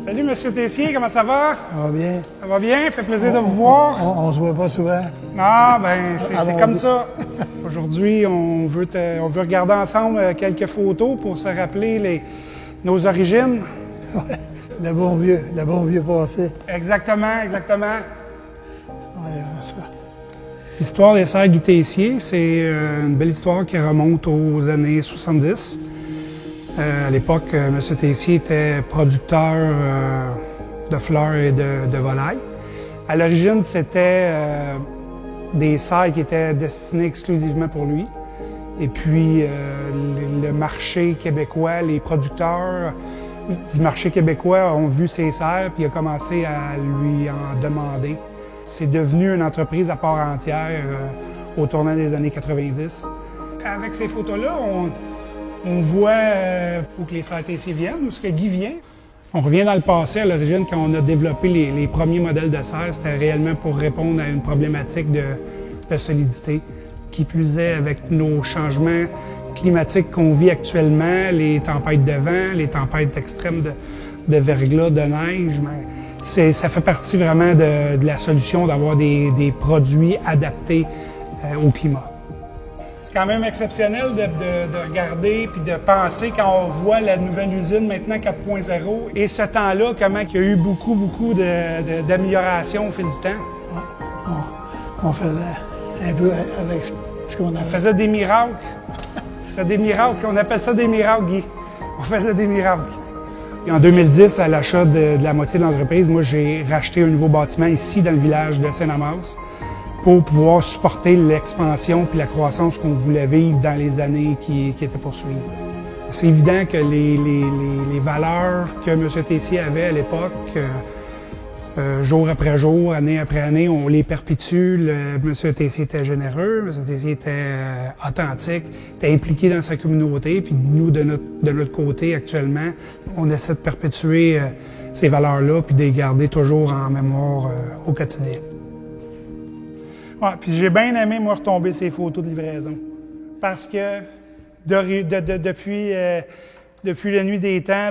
Salut, Monsieur Tessier, comment ça va? Ça va bien. Ça va bien? Fait plaisir de vous voir. On se voit pas souvent. Ah, ben, c'est comme ça. Aujourd'hui, on veut regarder ensemble quelques photos pour se rappeler nos origines. Ouais, le bon vieux passé. Exactement, exactement. Ouais, ça. L'histoire des sœurs Guy Tessier, c'est une belle histoire qui remonte aux années 70. À l'époque, M. Tessier était producteur de fleurs et de volailles. À l'origine, c'était des serres qui étaient destinées exclusivement pour lui. Et puis, le marché québécois, les producteurs du marché québécois ont vu ces serres puis ont commencé à lui en demander. C'est devenu une entreprise à part entière au tournant des années 90. Avec ces photos-là, on voit où que les sœurs Tessier viennent, où ce que Guy vient. On revient dans le passé, à l'origine, quand on a développé les premiers modèles de serre, c'était réellement pour répondre à une problématique de solidité. Qui plus est, avec nos changements climatiques qu'on vit actuellement, les tempêtes de vent, les tempêtes extrêmes de verglas, de neige, ça fait partie vraiment de la solution d'avoir des produits adaptés au climat. C'est quand même exceptionnel de regarder puis de penser quand on voit la nouvelle usine maintenant 4.0 et ce temps-là, comment il y a eu beaucoup d'améliorations au fil du temps. Ouais, on faisait un peu avec ce qu'on avait. On faisait des miracles. C'était des miracles. On appelle ça des miracles, Guy. On faisait des miracles. Et en 2010, à l'achat de la moitié de l'entreprise, moi, j'ai racheté un nouveau bâtiment ici dans le village de Saint-Damas pour pouvoir supporter l'expansion puis la croissance qu'on voulait vivre dans les années qui étaient poursuivies. C'est évident que les valeurs que M. Tessier avait à l'époque, jour après jour, année après année, on les perpétue. M. Tessier était généreux, M. Tessier était authentique, était impliqué dans sa communauté. Puis nous, de notre côté, actuellement, on essaie de perpétuer ces valeurs-là puis de les garder toujours en mémoire au quotidien. Ouais, puis j'ai bien aimé, moi, retomber ces photos de livraison. Parce que depuis la nuit des temps,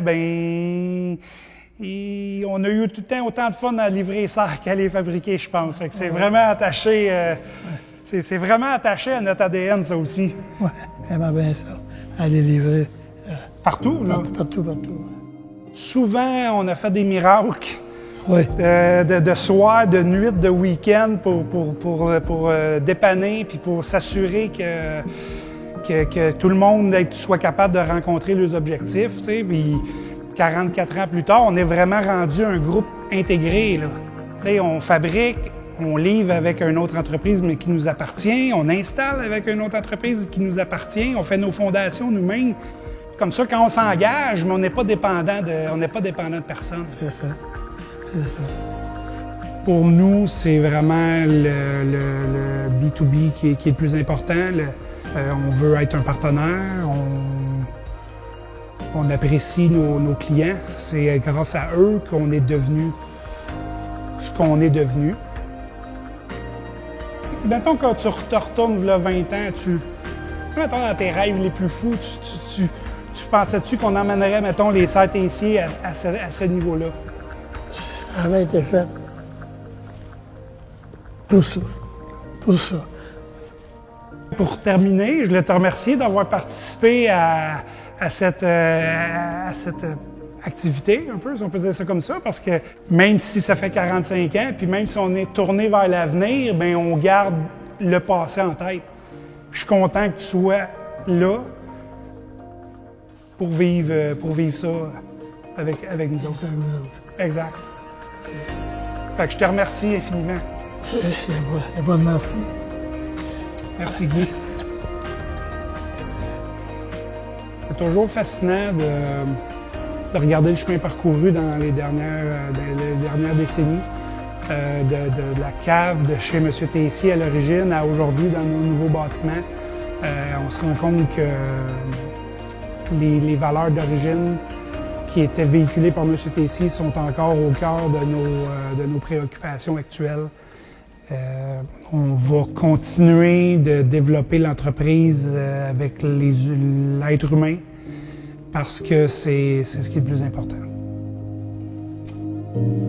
on a eu tout le temps autant de fun à livrer ça qu'à les fabriquer, je pense. Fait que c'est vraiment attaché, c'est vraiment attaché à notre ADN, ça aussi. Oui, vraiment bien ça, à les livrer. Partout, là? Partout. Souvent, on a fait des miracles. Oui. De soir, de nuit, de week-end pour dépanner puis pour s'assurer que tout le monde soit capable de rencontrer leurs objectifs. Tu sais, puis 44 ans plus tard, on est vraiment rendu un groupe intégré. Là. Tu sais, on fabrique, on livre avec une autre entreprise mais qui nous appartient, on installe avec une autre entreprise qui nous appartient, on fait nos fondations nous-mêmes. Comme ça, quand on s'engage, mais on n'est pas dépendant de personne. C'est ça. Pour nous, c'est vraiment le B2B qui est le plus important. On veut être un partenaire, on apprécie nos clients. C'est grâce à eux qu'on est devenu ce qu'on est devenu. Mettons que tu te retournes là 20 ans, mettons dans tes rêves les plus fous, tu pensais-tu qu'on emmènerait, mettons, les sœurs Tessier à ce niveau-là? Ça avait été fait pour ça. Pour terminer, je voulais te remercier d'avoir participé à cette activité, un peu, si on peut dire ça comme ça, parce que même si ça fait 45 ans, puis même si on est tourné vers l'avenir, bien, on garde le passé en tête. Je suis content que tu sois là pour vivre ça avec nous autres. Exact. Fait que je te remercie infiniment. C'est bon, merci. Merci, Guy. C'est toujours fascinant de regarder le chemin parcouru dans les dernières décennies. De la cave de chez M. Tessier à l'origine à aujourd'hui dans nos nouveaux bâtiments. On se rend compte que les valeurs d'origine qui étaient véhiculées par M. Tessier sont encore au cœur de nos préoccupations actuelles. On va continuer de développer l'entreprise avec l'être humain parce que c'est ce qui est le plus important. là.